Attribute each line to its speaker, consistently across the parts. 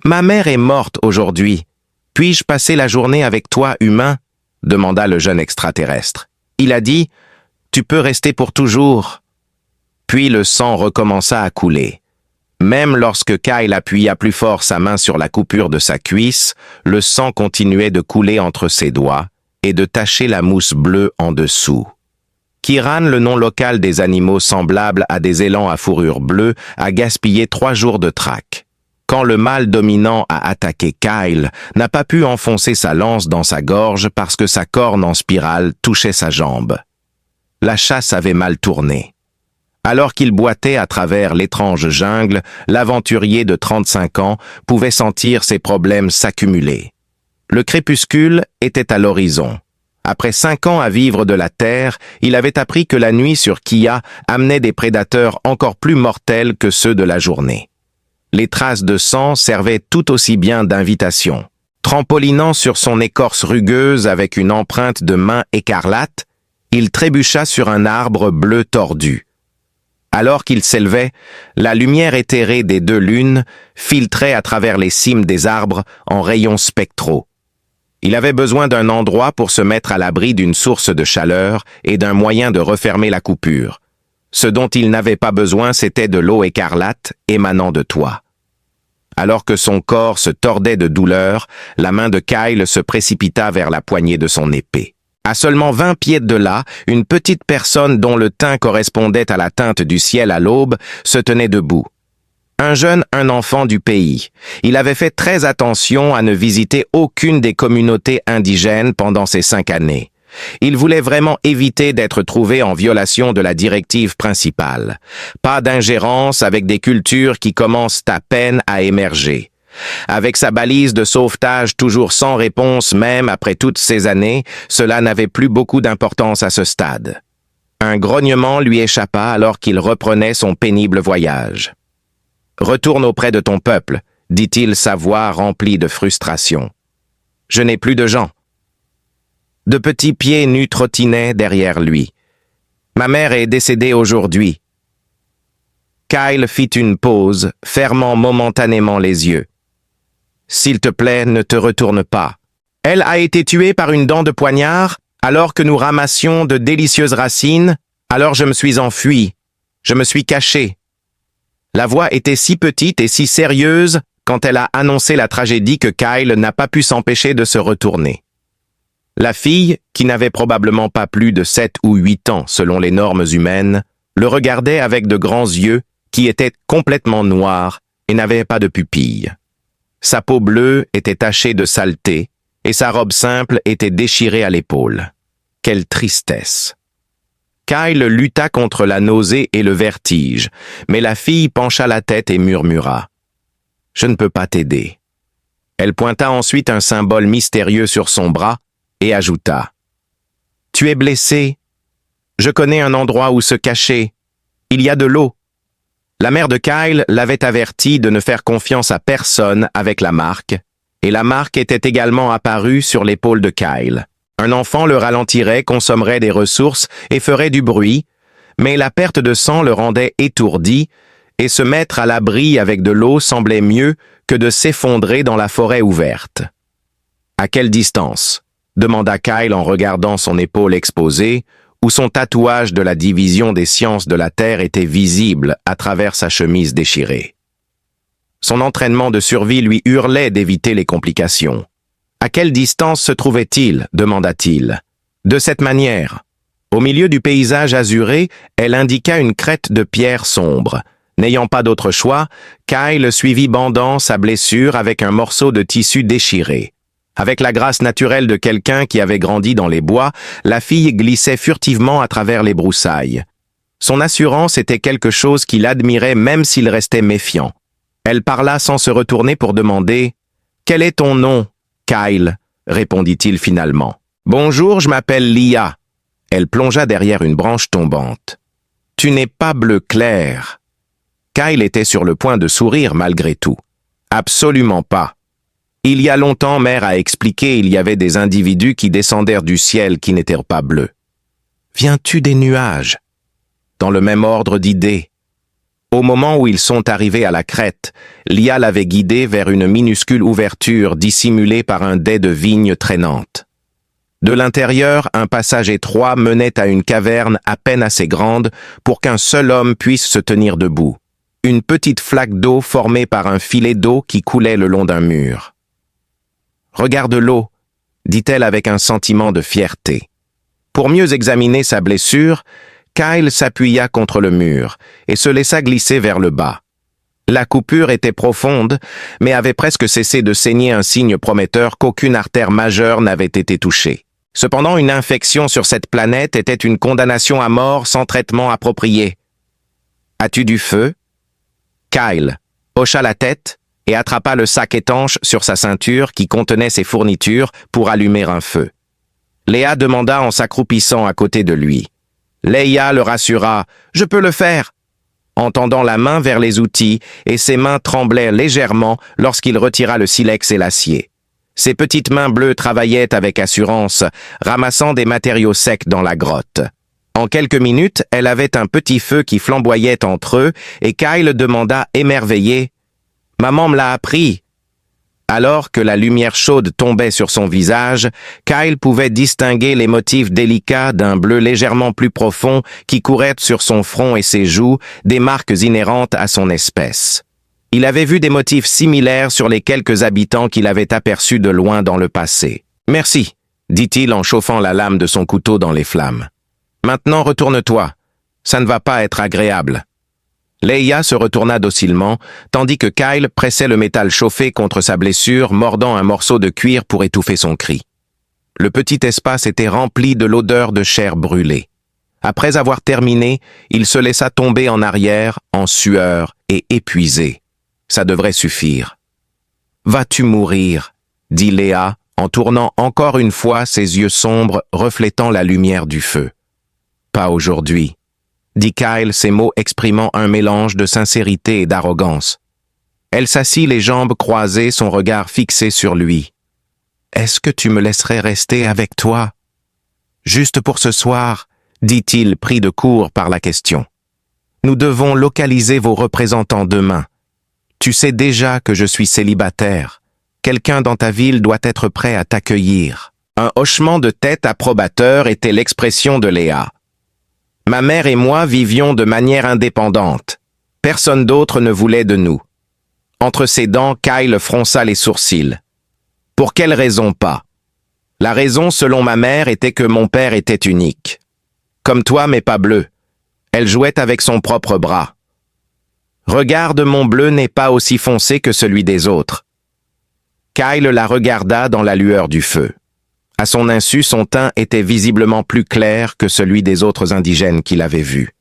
Speaker 1: Ma mère est morte aujourd'hui. Puis-je passer la journée avec toi, humain? Demanda le jeune extraterrestre. Il a dit, tu peux rester pour toujours. Puis le sang recommença à couler. Même lorsque Kyle appuya plus fort sa main sur la coupure de sa cuisse, le sang continuait de couler entre ses doigts et de tacher la mousse bleue en dessous. Kiran, le nom local des animaux semblables à des élans à fourrure bleue, a gaspillé 3 jours de traque. Quand le mâle dominant a attaqué Kyle, n'a pas pu enfoncer sa lance dans sa gorge parce que sa corne en spirale touchait sa jambe. La chasse avait mal tourné. Alors qu'il boitait à travers l'étrange jungle, l'aventurier de 35 ans pouvait sentir ses problèmes s'accumuler. Le crépuscule était à l'horizon. Après 5 ans à vivre de la terre, il avait appris que la nuit sur Kia amenait des prédateurs encore plus mortels que ceux de la journée. Les traces de sang servaient tout aussi bien d'invitation. Trampolinant sur son écorce rugueuse avec une empreinte de main écarlate, il trébucha sur un arbre bleu tordu. Alors qu'il s'élevait, la lumière éthérée des 2 lunes filtrait à travers les cimes des arbres en rayons spectraux. Il avait besoin d'un endroit pour se mettre à l'abri d'une source de chaleur et d'un moyen de refermer la coupure. Ce dont il n'avait pas besoin, c'était de l'eau écarlate émanant de toi. Alors que son corps se tordait de douleur, la main de Kyle se précipita vers la poignée de son épée. À seulement 20 pieds de là, une petite personne dont le teint correspondait à la teinte du ciel à l'aube se tenait debout. Un enfant du pays. Il avait fait très attention à ne visiter aucune des communautés indigènes pendant ces 5 années. Il voulait vraiment éviter d'être trouvé en violation de la directive principale. Pas d'ingérence avec des cultures qui commencent à peine à émerger. Avec sa balise de sauvetage toujours sans réponse même après toutes ces années, cela n'avait plus beaucoup d'importance à ce stade. Un grognement lui échappa alors qu'il reprenait son pénible voyage. « Retourne auprès de ton peuple », dit-il, sa voix remplie de frustration. « Je n'ai plus de gens. » De petits pieds nus trottinaient derrière lui. « Ma mère est décédée aujourd'hui. » Kyle fit une pause, fermant momentanément les yeux. « S'il te plaît, ne te retourne pas. Elle a été tuée par une dent de poignard alors que nous ramassions de délicieuses racines, alors je me suis enfui. Je me suis caché. » La voix était si petite et si sérieuse quand elle a annoncé la tragédie que Kyle n'a pas pu s'empêcher de se retourner. La fille, qui n'avait probablement pas plus de 7 ou 8 ans selon les normes humaines, le regardait avec de grands yeux qui étaient complètement noirs et n'avaient pas de pupilles. Sa peau bleue était tachée de saleté et sa robe simple était déchirée à l'épaule. Quelle tristesse! Kyle lutta contre la nausée et le vertige, mais la fille pencha la tête et murmura. « Je ne peux pas t'aider. » Elle pointa ensuite un symbole mystérieux sur son bras et ajouta. « Tu es blessé. Je connais un endroit où se cacher. Il y a de l'eau. » La mère de Kyle l'avait averti de ne faire confiance à personne avec la marque, et la marque était également apparue sur l'épaule de Kyle. Un enfant le ralentirait, consommerait des ressources et ferait du bruit, mais la perte de sang le rendait étourdi, et se mettre à l'abri avec de l'eau semblait mieux que de s'effondrer dans la forêt ouverte. « À quelle distance ?» demanda Kyle en regardant son épaule exposée, où son tatouage de la division des sciences de la Terre était visible à travers sa chemise déchirée. Son entraînement de survie lui hurlait d'éviter les complications. « À quelle distance se trouvait-il » demanda-t-il. « De cette manière. » Au milieu du paysage azuré, elle indiqua une crête de pierre sombre. N'ayant pas d'autre choix, Kyle suivit bandant sa blessure avec un morceau de tissu déchiré. Avec la grâce naturelle de quelqu'un qui avait grandi dans les bois, la fille glissait furtivement à travers les broussailles. Son assurance était quelque chose qu'il admirait même s'il restait méfiant. Elle parla sans se retourner pour demander « Quel est ton nom ?» « Kyle », répondit-il finalement. « Bonjour, je m'appelle Lia. » Elle plongea derrière une branche tombante. « Tu n'es pas bleu clair. » Kyle était sur le point de sourire malgré tout. « Absolument pas. Il y a longtemps, mère a expliqué, il y avait des individus qui descendèrent du ciel qui n'étaient pas bleus. Viens-tu des nuages? Dans le même ordre d'idées. Au moment où ils sont arrivés à la crête, Lia l'avait guidé vers une minuscule ouverture dissimulée par un dais de vigne traînante. De l'intérieur, un passage étroit menait à une caverne à peine assez grande pour qu'un seul homme puisse se tenir debout. Une petite flaque d'eau formée par un filet d'eau qui coulait le long d'un mur. « Regarde l'eau », dit-elle avec un sentiment de fierté. Pour mieux examiner sa blessure, Kyle s'appuya contre le mur et se laissa glisser vers le bas. La coupure était profonde, mais avait presque cessé de saigner, un signe prometteur qu'aucune artère majeure n'avait été touchée. Cependant, une infection sur cette planète était une condamnation à mort sans traitement approprié. « As-tu du feu ?» Kyle hocha la tête et attrapa le sac étanche sur sa ceinture qui contenait ses fournitures pour allumer un feu. Léa demanda en s'accroupissant à côté de lui. Leia le rassura. « Je peux le faire !» en tendant la main vers les outils, et ses mains tremblaient légèrement lorsqu'il retira le silex et l'acier. Ses petites mains bleues travaillaient avec assurance, ramassant des matériaux secs dans la grotte. En quelques minutes, elle avait un petit feu qui flamboyait entre eux, et Kyle demanda émerveillé « Maman me l'a appris !» Alors que la lumière chaude tombait sur son visage, Kyle pouvait distinguer les motifs délicats d'un bleu légèrement plus profond qui courait sur son front et ses joues, des marques inhérentes à son espèce. Il avait vu des motifs similaires sur les quelques habitants qu'il avait aperçus de loin dans le passé. « Merci », dit-il en chauffant la lame de son couteau dans les flammes. « Maintenant retourne-toi, ça ne va pas être agréable. » Leia se retourna docilement, tandis que Kyle pressait le métal chauffé contre sa blessure, mordant un morceau de cuir pour étouffer son cri. Le petit espace était rempli de l'odeur de chair brûlée. Après avoir terminé, il se laissa tomber en arrière, en sueur et épuisé. Ça devrait suffire. « Vas-tu mourir ?» dit Léa, en tournant encore une fois ses yeux sombres reflétant la lumière du feu. « Pas aujourd'hui. » dit Kyle, ses mots exprimant un mélange de sincérité et d'arrogance. Elle s'assit, les jambes croisées, son regard fixé sur lui. « Est-ce que tu me laisserais rester avec toi ?»« Juste pour ce soir, » dit-il, pris de court par la question. « Nous devons localiser vos représentants demain. Tu sais déjà que je suis célibataire. Quelqu'un dans ta ville doit être prêt à t'accueillir. » Un hochement de tête approbateur était l'expression de Léa. Ma mère et moi vivions de manière indépendante. Personne d'autre ne voulait de nous. Entre ses dents, Kyle fronça les sourcils. Pour quelle raison pas? La raison, selon ma mère, était que mon père était unique. Comme toi, mais pas bleu. Elle jouait avec son propre bras. Regarde, mon bleu n'est pas aussi foncé que celui des autres. Kyle la regarda dans la lueur du feu. À son insu, son teint était visiblement plus clair que celui des autres indigènes qu'il avait vus.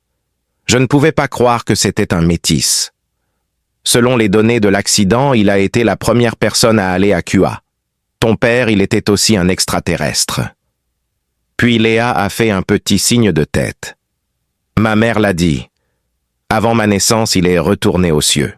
Speaker 1: Je ne pouvais pas croire que c'était un métis. Selon les données de l'accident, il a été la première personne à aller à Kua. Ton père, il était aussi un extraterrestre. Puis Léa a fait un petit signe de tête. Ma mère l'a dit. Avant ma naissance, il est retourné aux cieux.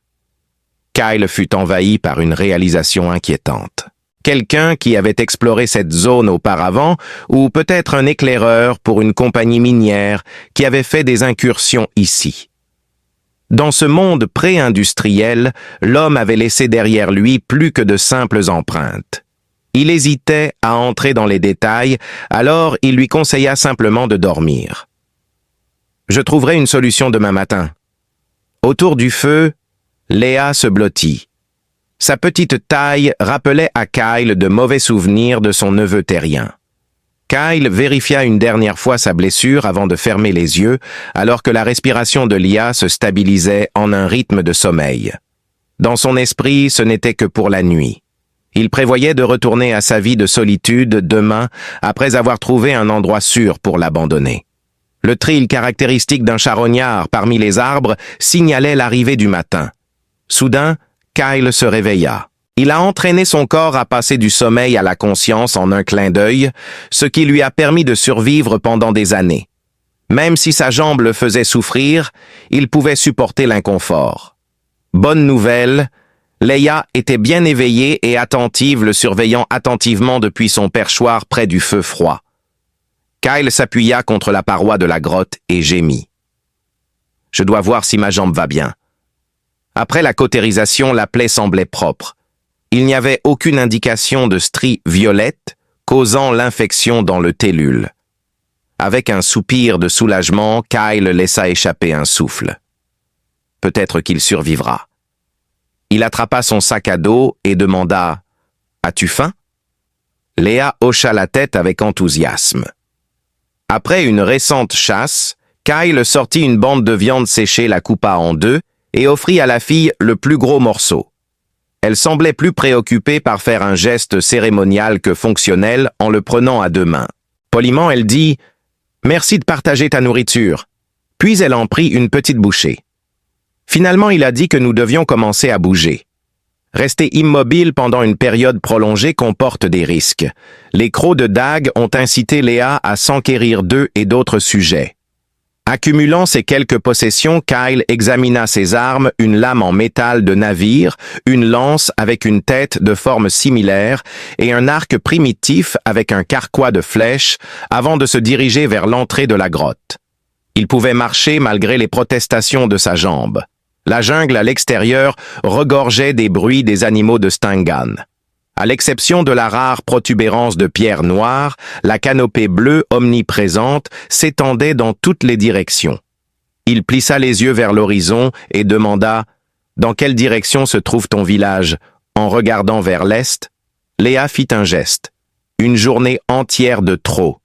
Speaker 1: Kyle fut envahi par une réalisation inquiétante. Quelqu'un qui avait exploré cette zone auparavant, ou peut-être un éclaireur pour une compagnie minière qui avait fait des incursions ici. Dans ce monde pré-industriel, l'homme avait laissé derrière lui plus que de simples empreintes. Il hésitait à entrer dans les détails, alors il lui conseilla simplement de dormir. « Je trouverai une solution demain matin. » Autour du feu, Léa se blottit. Sa petite taille rappelait à Kyle de mauvais souvenirs de son neveu terrien. Kyle vérifia une dernière fois sa blessure avant de fermer les yeux, alors que la respiration de Lia se stabilisait en un rythme de sommeil. Dans son esprit, ce n'était que pour la nuit. Il prévoyait de retourner à sa vie de solitude demain, après avoir trouvé un endroit sûr pour l'abandonner. Le tril caractéristique d'un charognard parmi les arbres signalait l'arrivée du matin. Soudain, Kyle se réveilla. Il a entraîné son corps à passer du sommeil à la conscience en un clin d'œil, ce qui lui a permis de survivre pendant des années. Même si sa jambe le faisait souffrir, il pouvait supporter l'inconfort. Bonne nouvelle, Leia était bien éveillée et attentive, le surveillant attentivement depuis son perchoir près du feu froid. Kyle s'appuya contre la paroi de la grotte et gémit. Je dois voir si ma jambe va bien. Après la cautérisation, la plaie semblait propre. Il n'y avait aucune indication de stries violettes causant l'infection dans le tellule. Avec un soupir de soulagement, Kyle laissa échapper un souffle. Peut-être qu'il survivra. Il attrapa son sac à dos et demanda « As-tu faim ?» Léa hocha la tête avec enthousiasme. Après une récente chasse, Kyle sortit une bande de viande séchée, la coupa en deux et offrit à la fille le plus gros morceau. Elle semblait plus préoccupée par faire un geste cérémonial que fonctionnel en le prenant à deux mains. Poliment, elle dit « Merci de partager ta nourriture ». Puis elle en prit une petite bouchée. Finalement, il a dit que nous devions commencer à bouger. Rester immobile pendant une période prolongée comporte des risques. Les crocs de dague ont incité Léa à s'enquérir d'eux et d'autres sujets. Accumulant ses quelques possessions, Kyle examina ses armes, une lame en métal de navire, une lance avec une tête de forme similaire et un arc primitif avec un carquois de flèches avant de se diriger vers l'entrée de la grotte. Il pouvait marcher malgré les protestations de sa jambe. La jungle à l'extérieur regorgeait des bruits des animaux de Stingan. À l'exception de la rare protubérance de pierre noire, la canopée bleue omniprésente s'étendait dans toutes les directions. Il plissa les yeux vers l'horizon et demanda « Dans quelle direction se trouve ton village ?» En regardant vers l'est, Léa fit un geste. « Une journée entière de trop. »«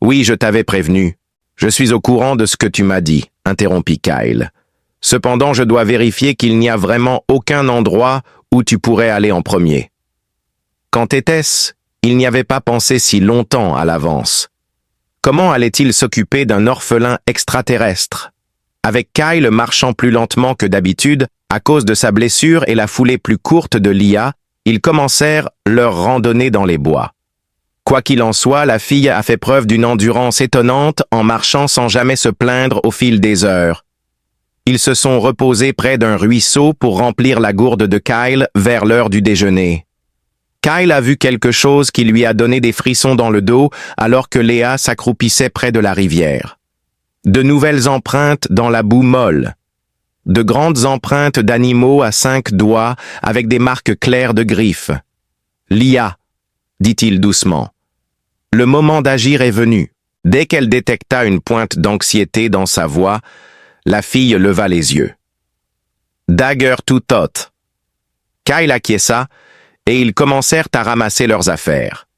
Speaker 1: Oui, je t'avais prévenu. Je suis au courant de ce que tu m'as dit, » interrompit Kyle. « Cependant, je dois vérifier qu'il n'y a vraiment aucun endroit où tu pourrais aller en premier. » Quand était-ce, il n'y avait pas pensé si longtemps à l'avance. Comment allait-il s'occuper d'un orphelin extraterrestre? Avec Kyle marchant plus lentement que d'habitude, à cause de sa blessure et la foulée plus courte de Lia, ils commencèrent leur randonnée dans les bois. Quoi qu'il en soit, la fille a fait preuve d'une endurance étonnante en marchant sans jamais se plaindre au fil des heures. Ils se sont reposés près d'un ruisseau pour remplir la gourde de Kyle vers l'heure du déjeuner. Kyle a vu quelque chose qui lui a donné des frissons dans le dos alors que Léa s'accroupissait près de la rivière. De nouvelles empreintes dans la boue molle. De grandes empreintes d'animaux à 5 doigts avec des marques claires de griffes. « Lia », dit-il doucement. Le moment d'agir est venu. Dès qu'elle détecta une pointe d'anxiété dans sa voix, la fille leva les yeux. « Dagger tout hot ». Kyle acquiesça, et ils commencèrent à ramasser leurs affaires.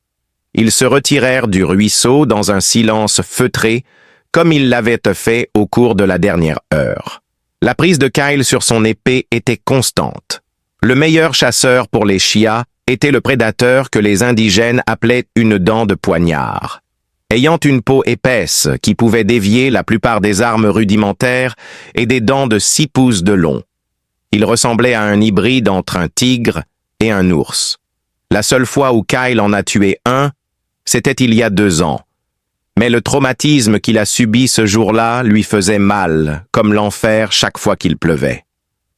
Speaker 1: Ils se retirèrent du ruisseau dans un silence feutré, comme ils l'avaient fait au cours de la dernière heure. La prise de Kyle sur son épée était constante. Le meilleur chasseur pour les Chias était le prédateur que les indigènes appelaient une dent de poignard. Ayant une peau épaisse qui pouvait dévier la plupart des armes rudimentaires et des dents de 6 pouces de long. Il ressemblait à un hybride entre un tigre et un ours. La seule fois où Kyle en a tué un, c'était il y a 2 ans. Mais le traumatisme qu'il a subi ce jour-là lui faisait mal, comme l'enfer chaque fois qu'il pleuvait.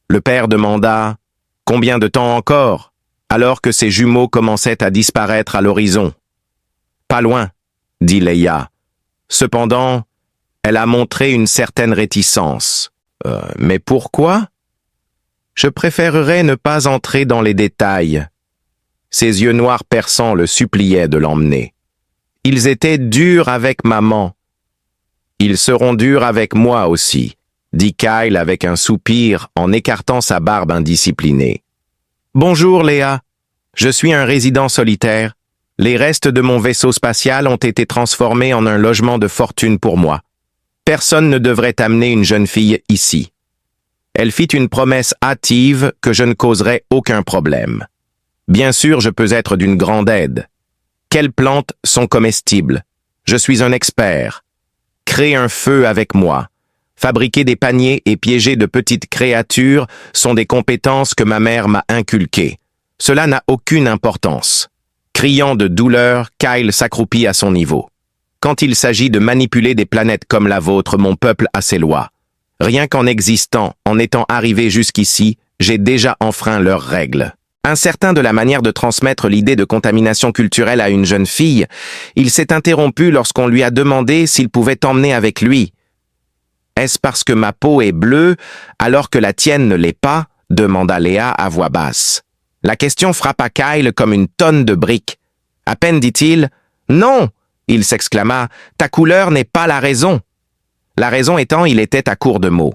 Speaker 1: Le père demanda « Combien de temps encore ?» alors que ses jumeaux commençaient à disparaître à l'horizon. « Pas loin », dit Leia. Cependant, elle a montré une certaine réticence. Mais pourquoi ? Je préférerais ne pas entrer dans les détails. » Ses yeux noirs perçants le suppliaient de l'emmener. « Ils étaient durs avec maman. »« Ils seront durs avec moi aussi, » dit Kyle avec un soupir en écartant sa barbe indisciplinée. « Bonjour Léa, je suis un résident solitaire. Les restes de mon vaisseau spatial ont été transformés en un logement de fortune pour moi. Personne ne devrait amener une jeune fille ici. » Elle fit une promesse hâtive que je ne causerais aucun problème. Bien sûr, je peux être d'une grande aide. Quelles plantes sont comestibles? Je suis un expert. Créer un feu avec moi. Fabriquer des paniers et piéger de petites créatures sont des compétences que ma mère m'a inculquées. Cela n'a aucune importance. Criant de douleur, Kyle s'accroupit à son niveau. Quand il s'agit de manipuler des planètes comme la vôtre, mon peuple a ses lois. Rien qu'en existant, en étant arrivé jusqu'ici, j'ai déjà enfreint leurs règles. Incertain de la manière de transmettre l'idée de contamination culturelle à une jeune fille, il s'est interrompu lorsqu'on lui a demandé s'il pouvait emmener avec lui. Est-ce parce que ma peau est bleue alors que la tienne ne l'est pas? Demanda Léa à voix basse. La question frappa Kyle comme une tonne de briques. À peine dit-il « Non !» il s'exclama « Ta couleur n'est pas la raison !» La raison étant, il était à court de mots.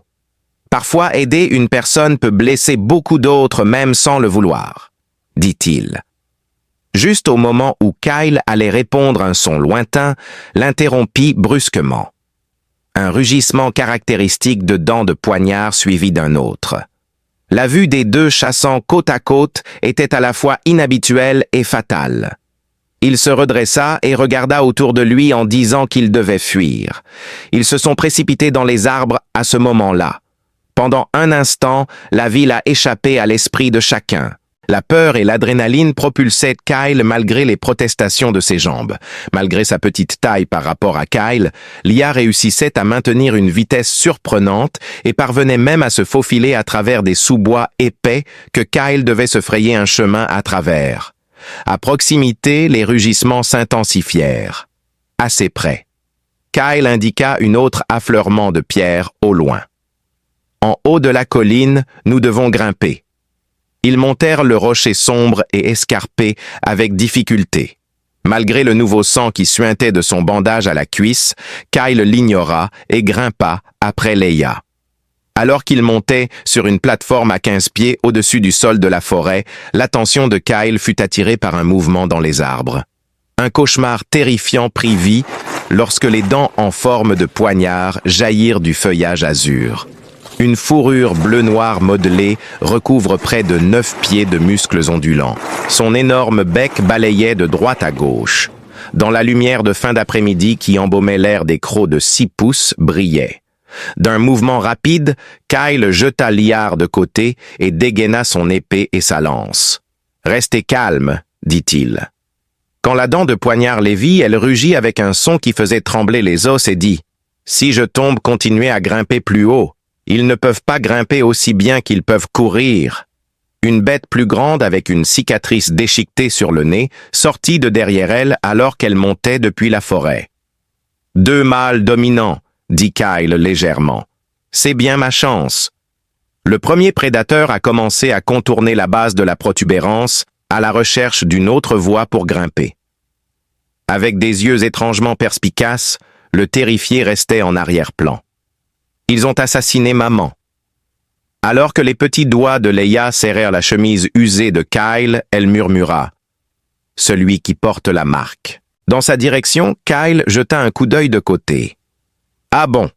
Speaker 1: Parfois, aider une personne peut blesser beaucoup d'autres même sans le vouloir, dit-il. Juste au moment où Kyle allait répondre un son lointain, l'interrompit brusquement. Un rugissement caractéristique de dents de poignard suivi d'un autre. La vue des deux chassant côte à côte était à la fois inhabituelle et fatale. Il se redressa et regarda autour de lui en disant qu'il devait fuir. Ils se sont précipités dans les arbres à ce moment-là. Pendant un instant, la ville a échappé à l'esprit de chacun. La peur et l'adrénaline propulsaient Kyle malgré les protestations de ses jambes. Malgré sa petite taille par rapport à Kyle, Lia réussissait à maintenir une vitesse surprenante et parvenait même à se faufiler à travers des sous-bois épais que Kyle devait se frayer un chemin à travers. À proximité, les rugissements s'intensifièrent. Assez près. Kyle indiqua une autre affleurement de pierres au loin. En haut de la colline, nous devons grimper. Ils montèrent le rocher sombre et escarpé avec difficulté. Malgré le nouveau sang qui suintait de son bandage à la cuisse, Kyle l'ignora et grimpa après Leia. Alors qu'il montait sur une plateforme à 15 pieds au-dessus du sol de la forêt, l'attention de Kyle fut attirée par un mouvement dans les arbres. Un cauchemar terrifiant prit vie lorsque les dents en forme de poignard jaillirent du feuillage azur. Une fourrure bleu-noir modelée recouvre près de 9 pieds de muscles ondulants. Son énorme bec balayait de droite à gauche. Dans la lumière de fin d'après-midi qui embaumait l'air des crocs de 6 pouces brillait. D'un mouvement rapide, Kyle jeta Liard de côté et dégaina son épée et sa lance. « Restez calme, dit-il. » Quand la dent de poignard les vit, elle rugit avec un son qui faisait trembler les os et dit « Si je tombe, continuez à grimper plus haut. Ils ne peuvent pas grimper aussi bien qu'ils peuvent courir. » Une bête plus grande avec une cicatrice déchiquetée sur le nez sortit de derrière elle alors qu'elle montait depuis la forêt. « 2 mâles dominants, dit Kyle légèrement. C'est bien ma chance. Le premier prédateur a commencé à contourner la base de la protubérance à la recherche d'une autre voie pour grimper. Avec des yeux étrangement perspicaces, le terrifié restait en arrière-plan. Ils ont assassiné maman. Alors que les petits doigts de Leia serrèrent la chemise usée de Kyle, elle murmura « Celui qui porte la marque. » Dans sa direction, Kyle jeta un coup d'œil de côté. « Ah bon ?»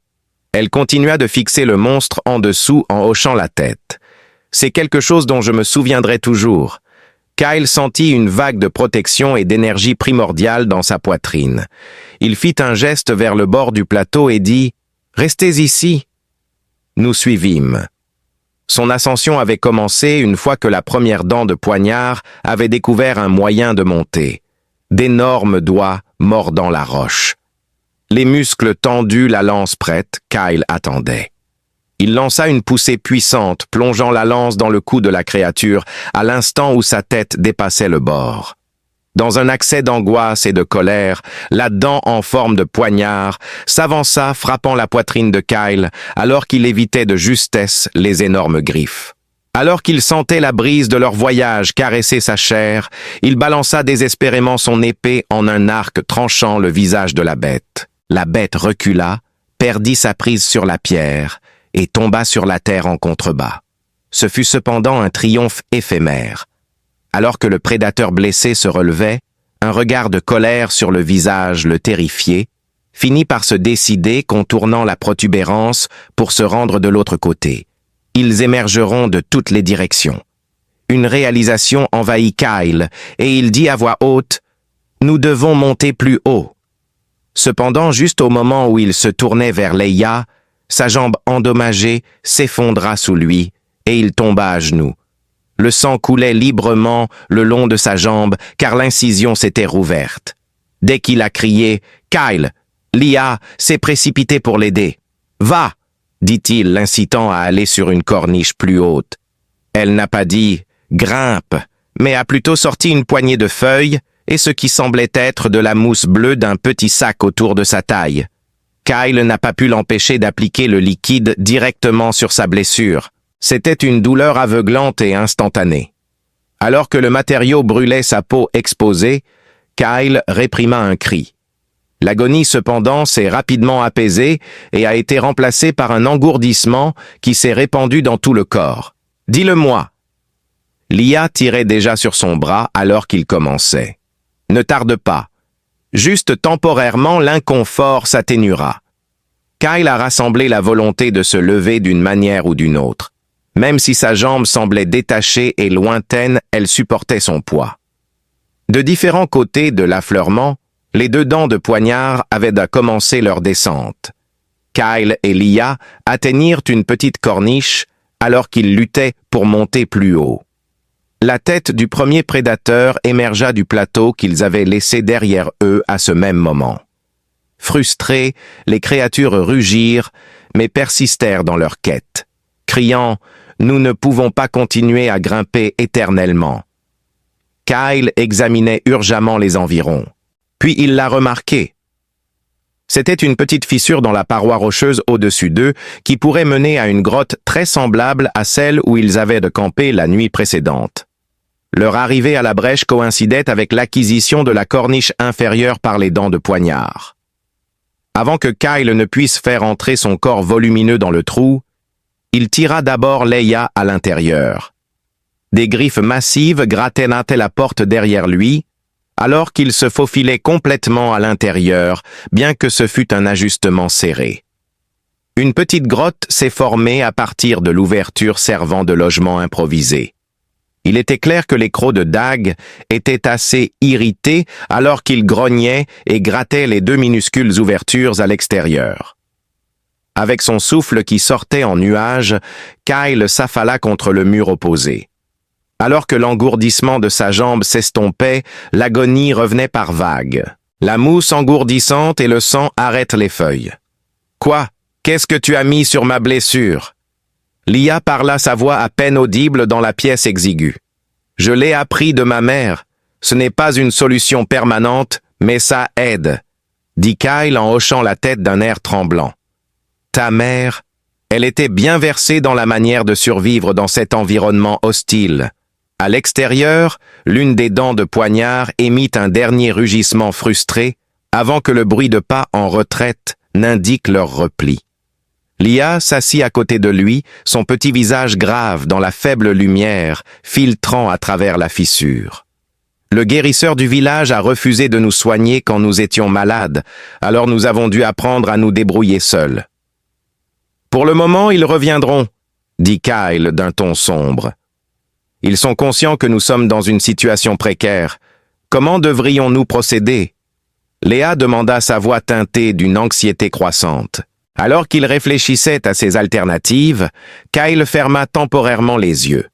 Speaker 1: Elle continua de fixer le monstre en dessous en hochant la tête. « C'est quelque chose dont je me souviendrai toujours. » Kyle sentit une vague de protection et d'énergie primordiale dans sa poitrine. Il fit un geste vers le bord du plateau et dit « Restez ici. » Nous suivîmes. Son ascension avait commencé une fois que la première dent de poignard avait découvert un moyen de monter. D'énormes doigts mordant la roche. Les muscles tendus, la lance prête, Kyle attendait. Il lança une poussée puissante, plongeant la lance dans le cou de la créature à l'instant où sa tête dépassait le bord. Dans un accès d'angoisse et de colère, la dent en forme de poignard s'avança frappant la poitrine de Kyle alors qu'il évitait de justesse les énormes griffes. Alors qu'il sentait la brise de leur voyage caresser sa chair, il balança désespérément son épée en un arc tranchant le visage de la bête. La bête recula, perdit sa prise sur la pierre et tomba sur la terre en contrebas. Ce fut cependant un triomphe éphémère. Alors que le prédateur blessé se relevait, un regard de colère sur le visage le terrifiait, finit par se décider contournant la protubérance pour se rendre de l'autre côté. Ils émergeront de toutes les directions. Une réalisation envahit Kyle et il dit à voix haute « Nous devons monter plus haut ». Cependant, juste au moment où il se tournait vers Leia, sa jambe endommagée s'effondra sous lui et il tomba à genoux. Le sang coulait librement le long de sa jambe car l'incision s'était rouverte. Dès qu'il a crié « Kyle, Lia s'est précipitée pour l'aider. Va !» dit-il, l'incitant à aller sur une corniche plus haute. Elle n'a pas dit « Grimpe », mais a plutôt sorti une poignée de feuilles et ce qui semblait être de la mousse bleue d'un petit sac autour de sa taille. « Kyle n'a pas pu l'empêcher d'appliquer le liquide directement sur sa blessure. C'était une douleur aveuglante et instantanée. Alors que le matériau brûlait sa peau exposée, Kyle réprima un cri. L'agonie cependant s'est rapidement apaisée et a été remplacée par un engourdissement qui s'est répandu dans tout le corps. « Dis-le-moi !» Lia tirait déjà sur son bras alors qu'il commençait. « Ne tarde pas. Juste temporairement, l'inconfort s'atténuera. » Kyle a rassemblé la volonté de se lever d'une manière ou d'une autre. Même si sa jambe semblait détachée et lointaine, elle supportait son poids. De différents côtés de l'affleurement, les deux dents de poignard avaient commencé leur descente. Kyle et Lia atteignirent une petite corniche alors qu'ils luttaient pour monter plus haut. La tête du premier prédateur émergea du plateau qu'ils avaient laissé derrière eux à ce même moment. Frustrés, les créatures rugirent, mais persistèrent dans leur quête, criant « Nous ne pouvons pas continuer à grimper éternellement ». Kyle examinait urgemment les environs. Puis il l'a remarqué. C'était une petite fissure dans la paroi rocheuse au-dessus d'eux qui pourrait mener à une grotte très semblable à celle où ils avaient de camper la nuit précédente. Leur arrivée à la brèche coïncidait avec l'acquisition de la corniche inférieure par les dents de poignard. Avant que Kyle ne puisse faire entrer son corps volumineux dans le trou, il tira d'abord Leia à l'intérieur. Des griffes massives grattaient la porte derrière lui, alors qu'il se faufilait complètement à l'intérieur, bien que ce fût un ajustement serré. Une petite grotte s'est formée à partir de l'ouverture servant de logement improvisé. Il était clair que les crocs de Dag étaient assez irrités alors qu'ils grognaient et grattaient les deux minuscules ouvertures à l'extérieur. Avec son souffle qui sortait en nuages, Kyle s'affala contre le mur opposé. Alors que l'engourdissement de sa jambe s'estompait, l'agonie revenait par vagues. La mousse engourdissante et le sang arrêtent les feuilles. « Quoi? Qu'est-ce que tu as mis sur ma blessure ?» Lia parla sa voix à peine audible dans la pièce exiguë. « Je l'ai appris de ma mère. Ce n'est pas une solution permanente, mais ça aide, » dit Kyle en hochant la tête d'un air tremblant. « Ta mère, elle était bien versée dans la manière de survivre dans cet environnement hostile. » À l'extérieur, l'une des dents de poignard émit un dernier rugissement frustré avant que le bruit de pas en retraite n'indique leur repli. Lia s'assit à côté de lui, son petit visage grave dans la faible lumière, filtrant à travers la fissure. Le guérisseur du village a refusé de nous soigner quand nous étions malades, alors nous avons dû apprendre à nous débrouiller seuls. « Pour le moment, ils reviendront, » dit Kyle d'un ton sombre. « Ils sont conscients que nous sommes dans une situation précaire. Comment devrions-nous procéder ?» Léa demanda sa voix teintée d'une anxiété croissante. Alors qu'il réfléchissait à ces alternatives, Kyle ferma temporairement les yeux.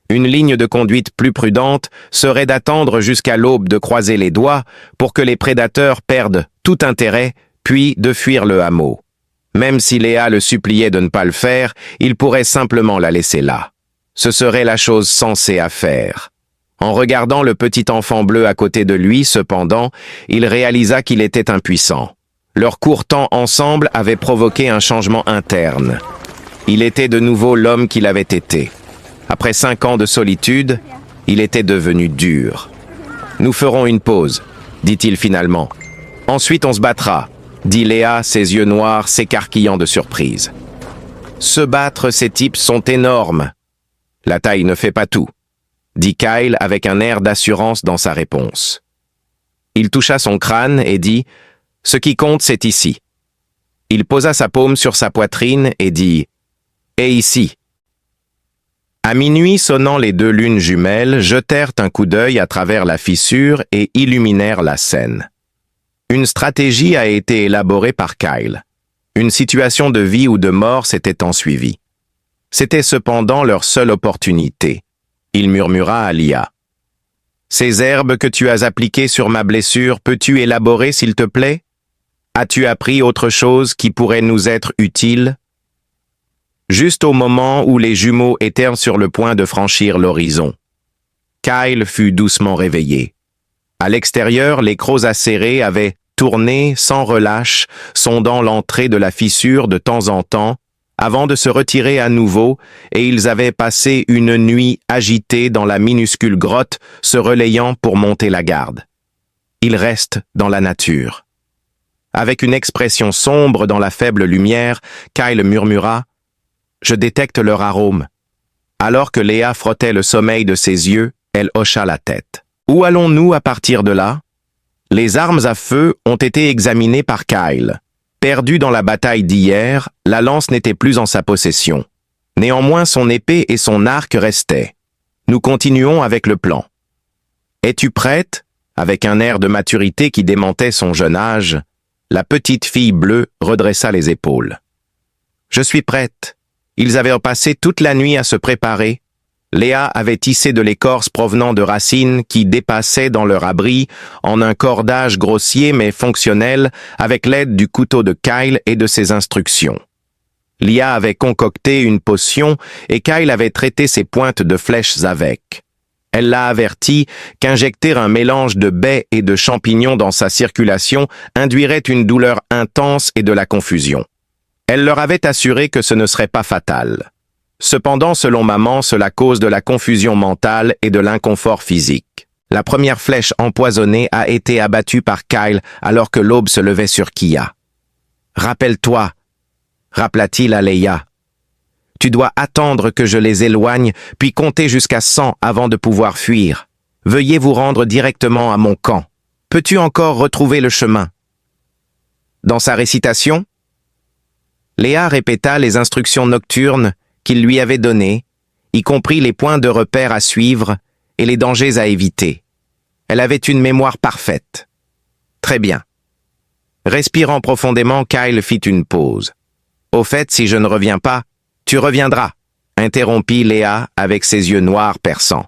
Speaker 1: Une ligne de conduite plus prudente serait d'attendre jusqu'à l'aube de croiser les doigts pour que les prédateurs perdent tout intérêt, puis de fuir le hameau. Même si Léa le suppliait de ne pas le faire, il pourrait simplement la laisser là. Ce serait la chose sensée à faire. En regardant le petit enfant bleu à côté de lui, cependant, il réalisa qu'il était impuissant. Leur court temps ensemble avait provoqué un changement interne. Il était de nouveau l'homme qu'il avait été. Après 5 ans de solitude, il était devenu dur. « Nous ferons une pause, » dit-il finalement. « Ensuite on se battra, » dit Léa, ses yeux noirs s'écarquillant de surprise. « Se battre, ces types sont énormes. » « La taille ne fait pas tout, » dit Kyle avec un air d'assurance dans sa réponse. Il toucha son crâne et dit « Ce qui compte, c'est ici. » Il posa sa paume sur sa poitrine et dit « Et ici ?» À minuit sonnant, les deux lunes jumelles jetèrent un coup d'œil à travers la fissure et illuminèrent la scène. Une stratégie a été élaborée par Kyle. Une situation de vie ou de mort s'était ensuivie. C'était cependant leur seule opportunité. Il murmura à Lia. « Ces herbes que tu as appliquées sur ma blessure, peux-tu élaborer, s'il te plaît? As-tu appris autre chose qui pourrait nous être utile ?» Juste au moment où les jumeaux étaient sur le point de franchir l'horizon, Kyle fut doucement réveillé. À l'extérieur, les crocs acérés avaient tournaient sans relâche, sondant l'entrée de la fissure de temps en temps, avant de se retirer à nouveau, et ils avaient passé une nuit agitée dans la minuscule grotte, se relayant pour monter la garde. Ils restent dans la nature. Avec une expression sombre dans la faible lumière, Kyle murmura « Je détecte leur arôme ». Alors que Léa frottait le sommeil de ses yeux, elle hocha la tête. « Où allons-nous à partir de là ?» Les armes à feu ont été examinées par Kyle. Perdu dans la bataille d'hier, la lance n'était plus en sa possession. Néanmoins, son épée et son arc restaient. Nous continuons avec le plan. « Es-tu prête ?» Avec un air de maturité qui démentait son jeune âge, la petite fille bleue redressa les épaules. « Je suis prête. » Ils avaient passé toute la nuit à se préparer. Léa avait tissé de l'écorce provenant de racines qui dépassaient dans leur abri en un cordage grossier mais fonctionnel avec l'aide du couteau de Kyle et de ses instructions. Lia avait concocté une potion et Kyle avait traité ses pointes de flèches avec. Elle l'a averti qu'injecter un mélange de baies et de champignons dans sa circulation induirait une douleur intense et de la confusion. Elle leur avait assuré que ce ne serait pas fatal. Cependant, selon maman, cela cause de la confusion mentale et de l'inconfort physique. La première flèche empoisonnée a été abattue par Kyle alors que l'aube se levait sur Kia. « Rappelle-toi » rappela-t-il à Leia. « Tu dois attendre que je les éloigne, puis compter jusqu'à 100 avant de pouvoir fuir. Veuillez vous rendre directement à mon camp. Peux-tu encore retrouver le chemin ?» Dans sa récitation, Léa répéta les instructions nocturnes qu'il lui avait données, y compris les points de repère à suivre et les dangers à éviter. Elle avait une mémoire parfaite. Très bien. Respirant profondément, Kyle fit une pause. « Au fait, si je ne reviens pas, tu reviendras, » interrompit Léa avec ses yeux noirs perçants.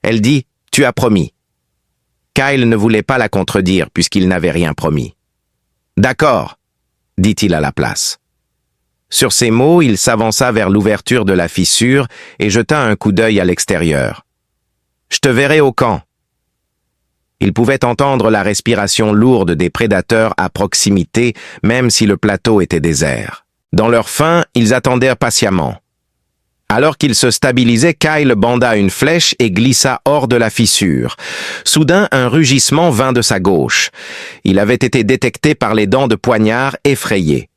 Speaker 1: Elle dit « Tu as promis ». Kyle ne voulait pas la contredire puisqu'il n'avait rien promis. « D'accord, » dit-il à la place. Sur ces mots, il s'avança vers l'ouverture de la fissure et jeta un coup d'œil à l'extérieur. « Je te verrai au camp. » Il pouvait entendre la respiration lourde des prédateurs à proximité, même si le plateau était désert. Dans leur faim, ils attendirent patiemment. Alors qu'il se stabilisait, Kyle banda une flèche et glissa hors de la fissure. Soudain, un rugissement vint de sa gauche. Il avait été détecté par les dents de poignard effrayées.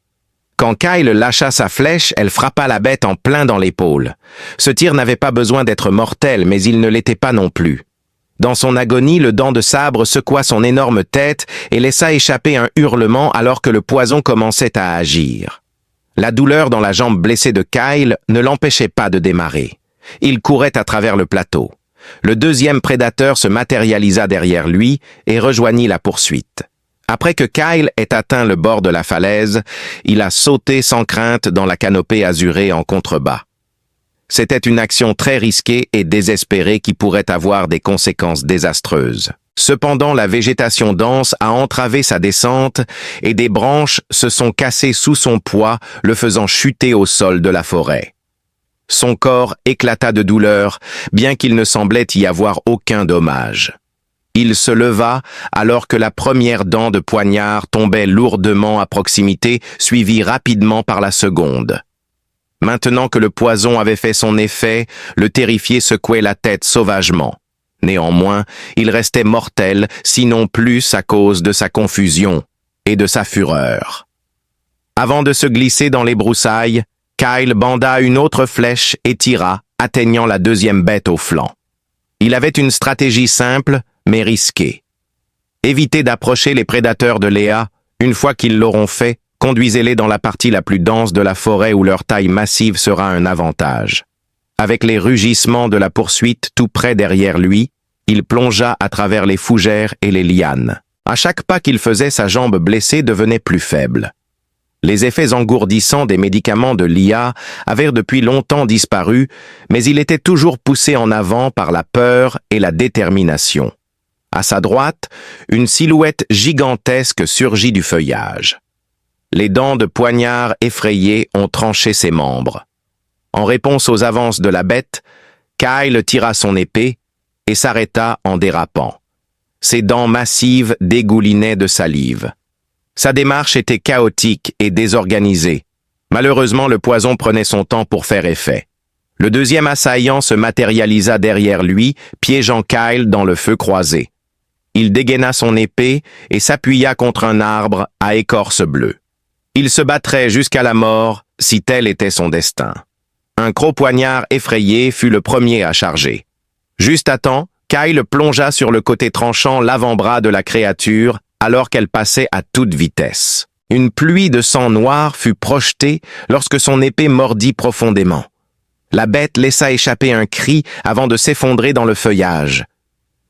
Speaker 1: Quand Kyle lâcha sa flèche, elle frappa la bête en plein dans l'épaule. Ce tir n'avait pas besoin d'être mortel, mais il ne l'était pas non plus. Dans son agonie, le dent de sabre secoua son énorme tête et laissa échapper un hurlement alors que le poison commençait à agir. La douleur dans la jambe blessée de Kyle ne l'empêchait pas de démarrer. Il courait à travers le plateau. Le deuxième prédateur se matérialisa derrière lui et rejoignit la poursuite. Après que Kyle ait atteint le bord de la falaise, il a sauté sans crainte dans la canopée azurée en contrebas. C'était une action très risquée et désespérée qui pourrait avoir des conséquences désastreuses. Cependant, la végétation dense a entravé sa descente et des branches se sont cassées sous son poids, le faisant chuter au sol de la forêt. Son corps éclata de douleur, bien qu'il ne semblait y avoir aucun dommage. Il se leva alors que la première dent de poignard tombait lourdement à proximité, suivie rapidement par la seconde. Maintenant que le poison avait fait son effet, le terrifié secouait la tête sauvagement. Néanmoins, il restait mortel, sinon plus à cause de sa confusion et de sa fureur. Avant de se glisser dans les broussailles, Kyle banda une autre flèche et tira, atteignant la deuxième bête au flanc. Il avait une stratégie simple, mais risquée. Évitez d'approcher les prédateurs de Léa. Une fois qu'ils l'auront fait, conduisez-les dans la partie la plus dense de la forêt où leur taille massive sera un avantage. Avec les rugissements de la poursuite tout près derrière lui, il plongea à travers les fougères et les lianes. À chaque pas qu'il faisait, sa jambe blessée devenait plus faible. Les effets engourdissants des médicaments de Lia avaient depuis longtemps disparu, mais il était toujours poussé en avant par la peur et la détermination. À sa droite, une silhouette gigantesque surgit du feuillage. Les dents de poignard effrayées ont tranché ses membres. En réponse aux avances de la bête, Kyle tira son épée et s'arrêta en dérapant. Ses dents massives dégoulinaient de salive. Sa démarche était chaotique et désorganisée. Malheureusement, le poison prenait son temps pour faire effet. Le deuxième assaillant se matérialisa derrière lui, piégeant Kyle dans le feu croisé. Il dégaina son épée et s'appuya contre un arbre à écorce bleue. Il se battrait jusqu'à la mort, si tel était son destin. Un croc-poignard effrayé fut le premier à charger. Juste à temps, Kyle plongea sur le côté tranchant l'avant-bras de la créature alors qu'elle passait à toute vitesse. Une pluie de sang noir fut projetée lorsque son épée mordit profondément. La bête laissa échapper un cri avant de s'effondrer dans le feuillage.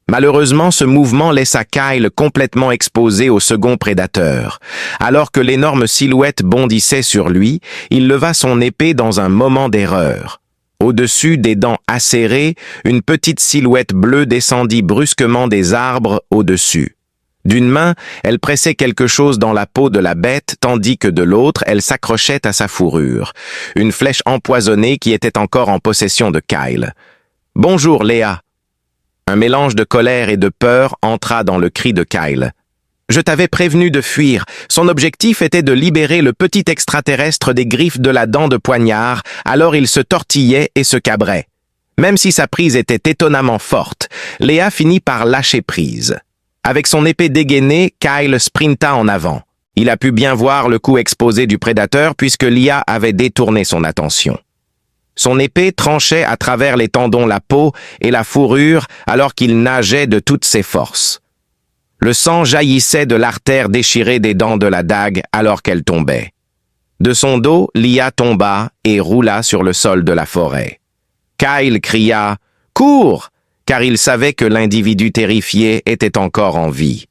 Speaker 1: Malheureusement, ce mouvement laissa Kyle complètement exposé au second prédateur. Alors que l'énorme silhouette bondissait sur lui, il leva son épée dans un moment d'erreur. Au-dessus des dents acérées, une petite silhouette bleue descendit brusquement des arbres au-dessus. D'une main, elle pressait quelque chose dans la peau de la bête, tandis que de l'autre, elle s'accrochait à sa fourrure. Une flèche empoisonnée qui était encore en possession de Kyle. « Bonjour, Léa !» Un mélange de colère et de peur entra dans le cri de Kyle. « Je t'avais prévenu de fuir. Son objectif était de libérer le petit extraterrestre des griffes de la dent de poignard, alors il se tortillait et se cabrait. Même si sa prise était étonnamment forte, Léa finit par lâcher prise. Avec son épée dégainée, Kyle sprinta en avant. Il a pu bien voir le coup exposé du prédateur puisque Léa avait détourné son attention. Son épée tranchait à travers les tendons la peau et la fourrure alors qu'il nageait de toutes ses forces. Le sang jaillissait de l'artère déchirée des dents de la dague alors qu'elle tombait. De son dos, Léa tomba et roula sur le sol de la forêt. Kyle cria « Cours !» car il savait que l'individu terrifié était encore en vie.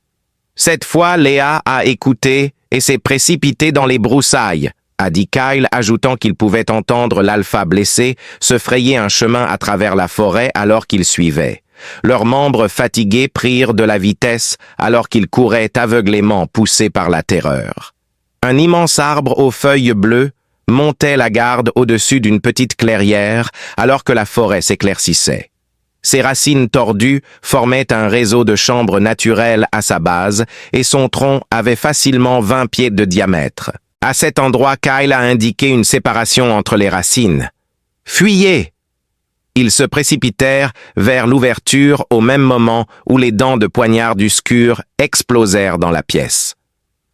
Speaker 1: Cette fois, Léa a écouté et s'est précipitée dans les broussailles, a dit Kyle, ajoutant qu'il pouvait entendre l'alpha blessé se frayer un chemin à travers la forêt alors qu'il suivait. Leurs membres fatigués prirent de la vitesse alors qu'ils couraient aveuglément poussés par la terreur. Un immense arbre aux feuilles bleues montait la garde au-dessus d'une petite clairière alors que la forêt s'éclaircissait. Ses racines tordues formaient un réseau de chambres naturelles à sa base et son tronc avait facilement 20 pieds de diamètre. À cet endroit, Kyle a indiqué une séparation entre les racines. « Fuyez !» Ils se précipitèrent vers l'ouverture au même moment où les dents de poignard du Skur explosèrent dans la pièce.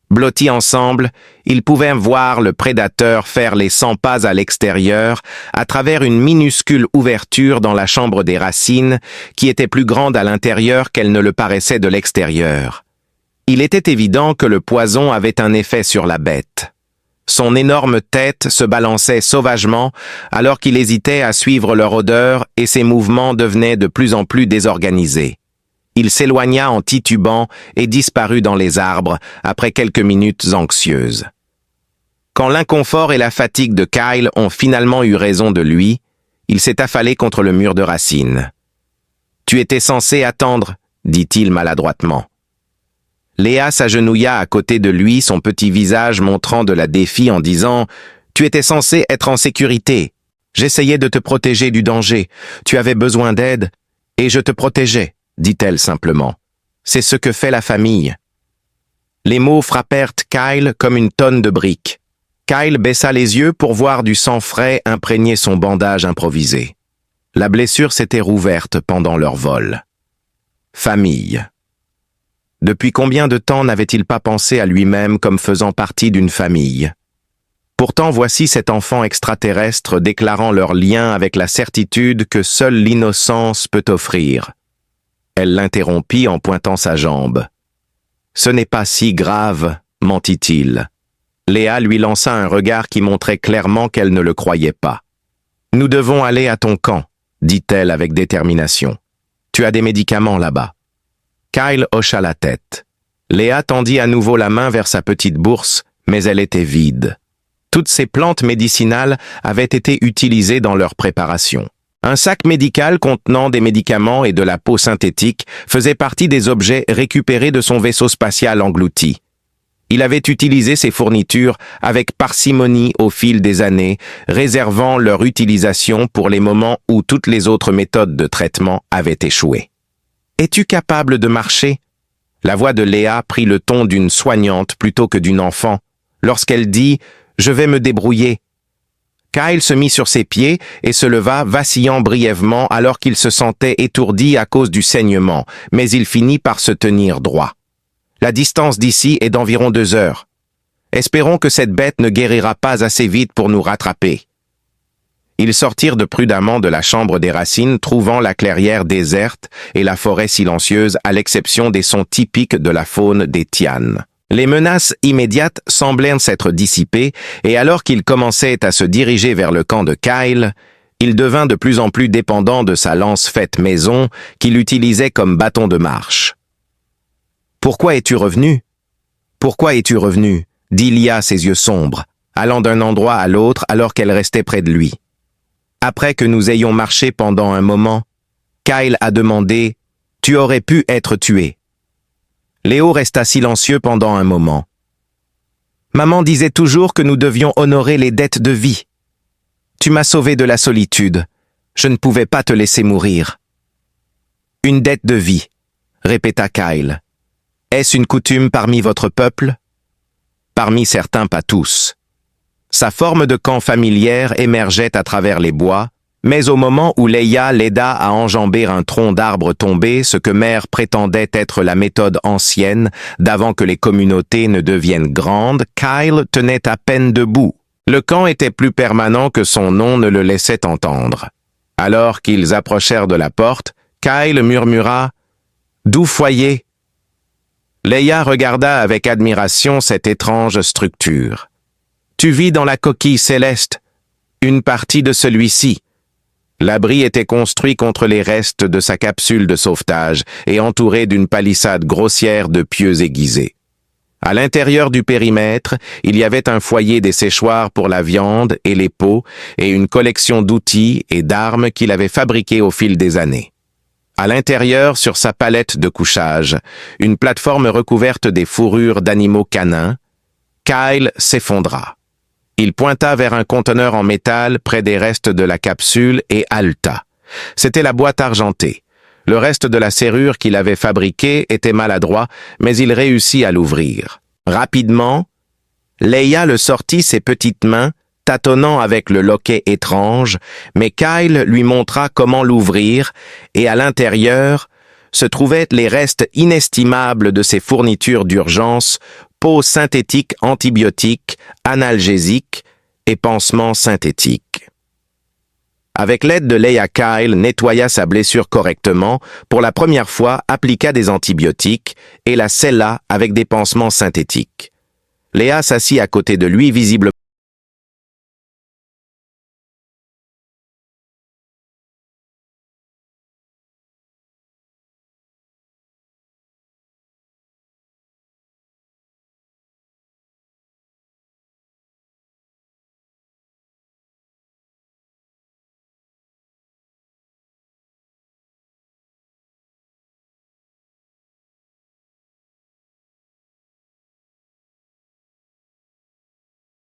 Speaker 1: Blottis ensemble, ils pouvaient voir le prédateur faire les 100 pas à l'extérieur à travers une minuscule ouverture dans la chambre des racines qui était plus grande à l'intérieur qu'elle ne le paraissait de l'extérieur. Il était évident que le poison avait un effet sur la bête. Son énorme tête se balançait sauvagement alors qu'il hésitait à suivre leur odeur et ses mouvements devenaient de plus en plus désorganisés. Il s'éloigna en titubant et disparut dans les arbres après quelques minutes anxieuses. Quand l'inconfort et la fatigue de Kyle ont finalement eu raison de lui, il s'est affalé contre le mur de racines. « Tu étais censé attendre, » dit-il maladroitement. Léa s'agenouilla à côté de lui, son petit visage montrant de la défi en disant « Tu étais censé être en sécurité. J'essayais de te protéger du danger. Tu avais besoin d'aide et je te protégeais. » dit-elle simplement. C'est ce que fait la famille. Les mots frappèrent Kyle comme une tonne de briques. Kyle baissa les yeux pour voir du sang frais imprégner son bandage improvisé. La blessure s'était rouverte pendant leur vol. Famille. Depuis combien de temps n'avait-il pas pensé à lui-même comme faisant partie d'une famille? Pourtant voici cet enfant extraterrestre déclarant leur lien avec la certitude que seule l'innocence peut offrir. Elle l'interrompit en pointant sa jambe. « Ce n'est pas si grave, mentit-il. » Léa lui lança un regard qui montrait clairement qu'elle ne le croyait pas. « Nous devons aller à ton camp, » dit-elle avec détermination. « Tu as des médicaments là-bas. » Kyle hocha la tête. Léa tendit à nouveau la main vers sa petite bourse, mais elle était vide. Toutes ces plantes médicinales avaient été utilisées dans leur préparation. Un sac médical contenant des médicaments et de la peau synthétique faisait partie des objets récupérés de son vaisseau spatial englouti. Il avait utilisé ces fournitures avec parcimonie au fil des années, réservant leur utilisation pour les moments où toutes les autres méthodes de traitement avaient échoué. « Es-tu capable de marcher » La voix de Léa prit le ton d'une soignante plutôt que d'une enfant, lorsqu'elle dit « Je vais me débrouiller ». Kyle se mit sur ses pieds et se leva, vacillant brièvement alors qu'il se sentait étourdi à cause du saignement, mais il finit par se tenir droit. La distance d'ici est d'environ 2 heures. Espérons que cette bête ne guérira pas assez vite pour nous rattraper. Ils sortirent prudemment de la chambre des racines, trouvant la clairière déserte et la forêt silencieuse à l'exception des sons typiques de la faune des Tianes. Les menaces immédiates semblaient s'être dissipées et alors qu'il commençait à se diriger vers le camp de Kyle, il devint de plus en plus dépendant de sa lance faite maison qu'il utilisait comme bâton de marche. « Pourquoi es-tu revenu? Pourquoi es-tu revenu ?» dit Lia, ses yeux sombres, allant d'un endroit à l'autre alors qu'elle restait près de lui. Après que nous ayons marché pendant un moment, Kyle a demandé « Tu aurais pu être tué ». Léo resta silencieux pendant un moment. Maman disait toujours que nous devions honorer les dettes de vie. Tu m'as sauvé de la solitude. Je ne pouvais pas te laisser mourir. Une dette de vie, répéta Kyle. Est-ce une coutume parmi votre peuple? Parmi certains, pas tous. Sa forme de camp familière émergeait à travers les bois, mais au moment où Leia l'aida à enjamber un tronc d'arbre tombé, ce que Mère prétendait être la méthode ancienne d'avant que les communautés ne deviennent grandes, Kyle tenait à peine debout. Le camp était plus permanent que son nom ne le laissait entendre. Alors qu'ils approchèrent de la porte, Kyle murmura « Doux foyer ». Leia regarda avec admiration cette étrange structure. « Tu vis dans la coquille céleste, une partie de celui-ci. » L'abri était construit contre les restes de sa capsule de sauvetage et entouré d'une palissade grossière de pieux aiguisés. À l'intérieur du périmètre, il y avait un foyer des séchoirs pour la viande et les pots et une collection d'outils et d'armes qu'il avait fabriqués au fil des années. À l'intérieur, sur sa palette de couchage, une plateforme recouverte des fourrures d'animaux canins, Kyle s'effondra. Il pointa vers un conteneur en métal près des restes de la capsule et haleta. C'était la boîte argentée. Le reste de la serrure qu'il avait fabriquée était maladroit, mais il réussit à l'ouvrir. Rapidement, Leia le sortit ses petites mains, tâtonnant avec le loquet étrange, mais Kyle lui montra comment l'ouvrir, et à l'intérieur se trouvaient les restes inestimables de ses fournitures d'urgence, peau synthétique antibiotique, analgésique et pansements synthétiques. Avec l'aide de Leia, Kyle nettoya sa blessure correctement, pour la première fois appliqua des antibiotiques et la scella avec des pansements synthétiques. Léa s'assit à côté de lui visiblement